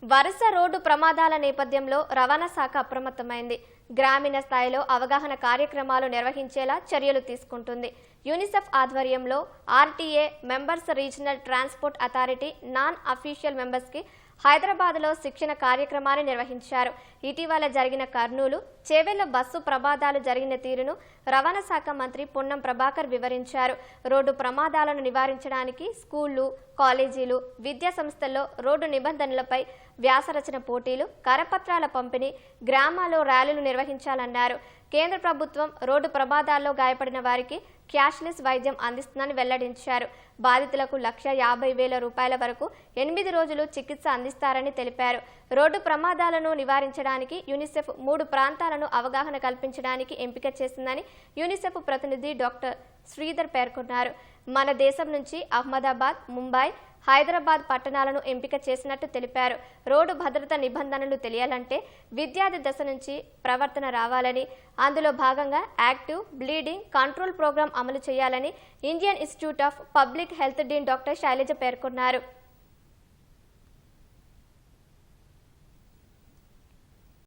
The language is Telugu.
వరుస రోడ్డు ప్రమాదాల నేపథ్యంలో రవాణా శాఖ అప్రమత్తమైంది. గ్రామీణ స్థాయిలో అవగాహన కార్యక్రమాలు నిర్వహించేలా చర్యలు తీసుకుంటుంది. యూనిసెఫ్ ఆధ్వర్యంలో RTA members regional transport authority non official members కి హైదరాబాద్లో శిక్షణ కార్యక్రమాన్ని నిర్వహించారు. ఇటీవల జరిగిన కర్నూలు చేవెళ్ల బస్సు ప్రమాదాలు జరిగిన తీరును రవాణా శాఖ మంత్రి పొన్నం ప్రభాకర్ వివరించారు. రోడ్డు ప్రమాదాలను నివారించడానికి స్కూళ్లు, కాలేజీలు, విద్యా సంస్థల్లో రోడ్డు నిబంధనలపై వ్యాసరచన పోటీలు, కరపత్రాల పంపిణీ, గ్రామాల్లో ర్యాలీలు నిర్వహించాలన్నారు. కేంద్ర ప్రభుత్వం రోడ్డు ప్రమాదాల్లో గాయపడిన వారికి క్యాష్లెస్ వైద్యం అందిస్తుందని వెల్లడించారు. బాధితులకు ₹1,50,000 వరకు 8 రోజులు చికిత్స అందిస్తారని తెలిపారు. రోడ్డు ప్రమాదాలను నివారించడానికి యూనిసెఫ్ 3 ప్రాంతాలను అవగాహన కల్పించడానికి ఎంపిక చేసిందని యూనిసెఫ్ ప్రతినిధి డాక్టర్ శ్రీధర్ పేర్కొన్నారు. మన దేశం నుంచి అహ్మదాబాద్, ముంబై, హైదరాబాద్ పట్టణాలను ఎంపిక చేసినట్టు తెలిపారు. రోడ్డు భద్రత నిబంధనలు తెలియాలంటే విద్యార్థి దశ నుంచి ప్రవర్తన రావాలని, అందులో భాగంగా యాక్టివ్ బ్లీడింగ్ కంట్రోల్ ప్రోగ్రాం అమలు చేయాలని Indian Institute of Public Health dean doctor Shailaja పేర్కొన్నారు.